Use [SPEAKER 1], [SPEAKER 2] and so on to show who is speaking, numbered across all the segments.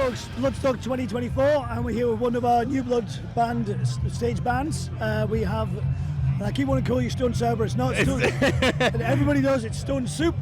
[SPEAKER 1] folks, Bloodstock 2024, and we're here with one of our New Blood band stage bands. We have, and I keep wanting to call you Stone Sour, it's not Stone, and everybody knows it's Stone Soup.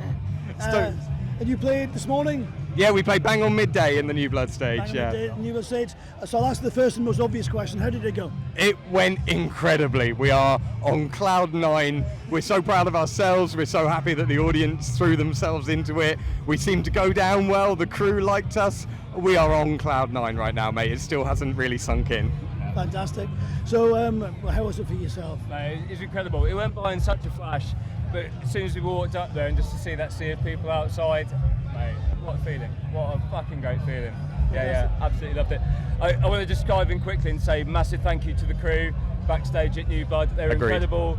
[SPEAKER 1] And you played this morning?
[SPEAKER 2] Yeah, we played bang on midday in the New Blood stage.
[SPEAKER 1] New Blood stage. So I'll ask the first and most obvious question. How did it go?
[SPEAKER 2] It went incredibly. We are on cloud 9. We're so proud of ourselves. We're so happy that the audience threw themselves into it. We seemed to go down well. The crew liked us. We are on cloud 9 right now, mate. It still hasn't really sunk in.
[SPEAKER 1] Fantastic. So how was it for yourself?
[SPEAKER 3] Mate, it's incredible. It went by in such a flash, but as soon as we walked up there and just to see that sea of people outside, mate, what a feeling. What a fucking great feeling. Yeah, absolutely loved it. I want to just dive in quickly and say massive thank you to the crew backstage at New Blood. They were incredible,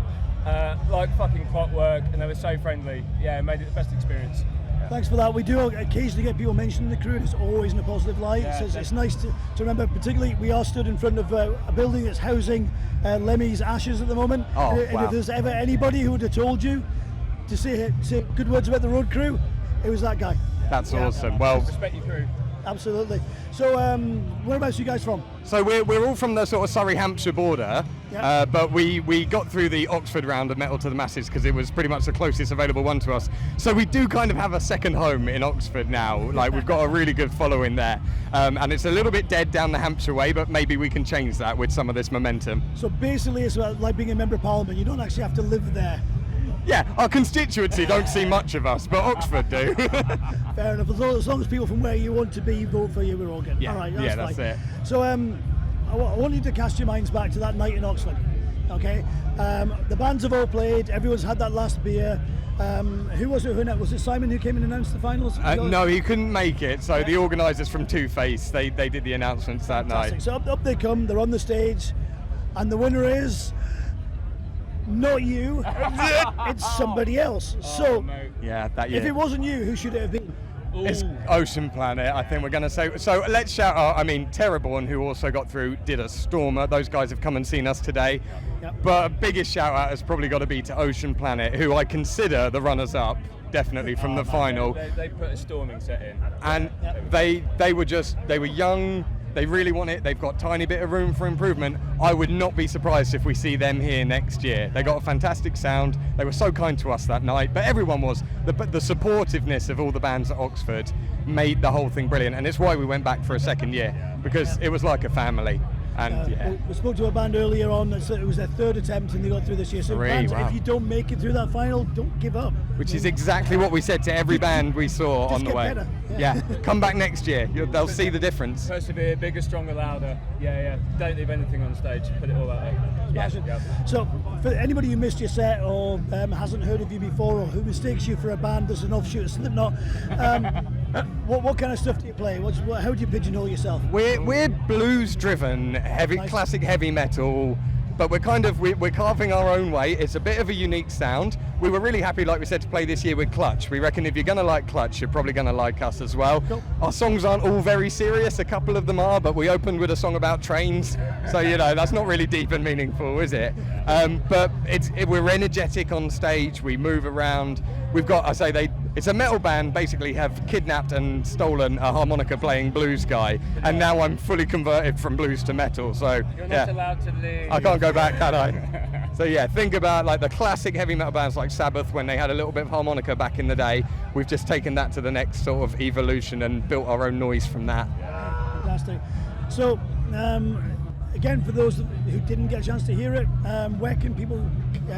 [SPEAKER 3] like fucking clockwork, and they were so friendly. Yeah, it made it the best experience.
[SPEAKER 1] Thanks for that. We do occasionally get people mentioning the crew, and it's always in a positive light.
[SPEAKER 3] Yeah,
[SPEAKER 1] so it's nice to remember, particularly we are stood in front of a building that's housing Lemmy's ashes at the moment.
[SPEAKER 2] Oh,
[SPEAKER 1] and
[SPEAKER 2] wow.
[SPEAKER 1] if there's ever anybody who would have told you to say good words about the road crew, it was that guy.
[SPEAKER 2] That's awesome. Well,
[SPEAKER 3] respect your crew.
[SPEAKER 1] Absolutely. So whereabouts are you guys from?
[SPEAKER 2] So we're all from the sort of Surrey-Hampshire border, but we got through the Oxford round of Metal to the Masses because it was pretty much the closest available one to us. So we do kind of have a second home in Oxford now. Like, we've got a really good following there. And it's a little bit dead down the Hampshire way, but maybe we can change that with some of this momentum.
[SPEAKER 1] So basically it's like being a member of Parliament. You don't actually have to live there.
[SPEAKER 2] Yeah, our constituency don't see much of us, but Oxford do.
[SPEAKER 1] Fair enough. As long as people from where you want to be vote for you, we're all good.
[SPEAKER 2] Yeah,
[SPEAKER 1] all right,
[SPEAKER 2] that's it.
[SPEAKER 1] So I want you to cast your minds back to that night in Oxford. Okay, the bands have all played. Everyone's had that last beer. Who was it? Was it Simon who came and announced the finals?
[SPEAKER 2] No, he couldn't make it. So the organisers from Two Face, they did the announcements that night.
[SPEAKER 1] So up they come. They're on the stage, and the winner is. Not you, it's somebody else. So,
[SPEAKER 2] yeah, that year.
[SPEAKER 1] If it wasn't you, who should it have been?
[SPEAKER 2] It's Ocean Planet, I think we're going to say. So let's shout out, Terreborn, who also got through, did a stormer. Those guys have come and seen us today. Yep. But biggest shout out has probably got to be to Ocean Planet, who I consider the runners-up, definitely from the final.
[SPEAKER 3] They put a storming set in.
[SPEAKER 2] And they were young. They really want it. They've got a tiny bit of room for improvement. I would not be surprised if we see them here next year. They got a fantastic sound. They were so kind to us that night, but everyone was. The supportiveness of all the bands at Oxford made the whole thing brilliant, and it's why we went back for a second year, because it was like a family. And
[SPEAKER 1] we spoke to a band earlier on. It was their third attempt, and they got through this year. So bands, if you don't make it through that final, don't give up.
[SPEAKER 2] Which is exactly what we said to every band we saw on the way.
[SPEAKER 1] Better.
[SPEAKER 2] Yeah, come back next year. They'll see the difference.
[SPEAKER 3] Persevere, bigger, stronger, louder. Yeah. Don't leave anything on stage. Put it all out there.
[SPEAKER 1] Yeah. So, for anybody who missed your set or hasn't heard of you before, or who mistakes you for a band as an offshoot of Slipknot, what kind of stuff do you play? How do you pigeonhole yourself?
[SPEAKER 2] We're blues-driven, classic heavy metal. But we're carving our own way. It's a bit of a unique sound. We were really happy, like we said, to play this year with Clutch. We reckon if you're going to like Clutch, you're probably going to like us as well. Cool. Our songs aren't all very serious. A couple of them are, but we opened with a song about trains. So, that's not really deep and meaningful, is it? But we're energetic on stage. We move around. We've got, it's a metal band, basically have kidnapped and stolen a harmonica playing blues guy, and now I'm fully converted from blues to metal. So
[SPEAKER 3] you're not allowed to leave.
[SPEAKER 2] I can't go back, can I? So think about like the classic heavy metal bands like Sabbath when they had a little bit of harmonica back in the day. We've just taken that to the next sort of evolution and built our own noise from that.
[SPEAKER 1] Fantastic. So again, for those who didn't get a chance to hear it, where can people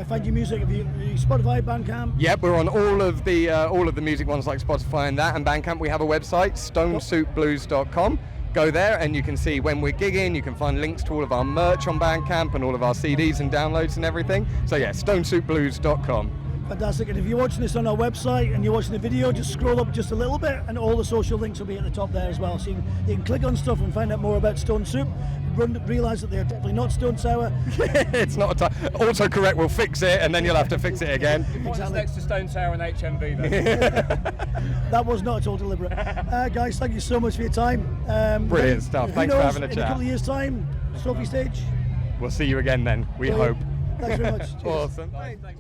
[SPEAKER 1] find your music? Have you Spotify, Bandcamp?
[SPEAKER 2] Yep, we're on all of the music ones like Spotify and that, and Bandcamp. We have a website, stonesoupblues.com. Go there and you can see when we're gigging. You can find links to all of our merch on Bandcamp and all of our CDs and downloads and everything. So stonesoupblues.com.
[SPEAKER 1] Fantastic. And if you're watching this on our website and you're watching the video, just scroll up just a little bit and all the social links will be at the top there as well. So you can click on stuff and find out more about Stone Soup. Realise that they're definitely not Stone Sour.
[SPEAKER 2] It's not autocorrect will fix it and then you'll have to fix it again.
[SPEAKER 3] What's next to Stone Sour and HMV then?
[SPEAKER 1] That was not at all deliberate. Guys, thank you so much for your time.
[SPEAKER 2] Brilliant stuff. Thanks for having a chat.
[SPEAKER 1] In a couple of years' time, Sophie stage.
[SPEAKER 2] We'll see you again then, we hope.
[SPEAKER 1] Thanks very much.
[SPEAKER 2] Awesome.
[SPEAKER 3] Thanks, mate.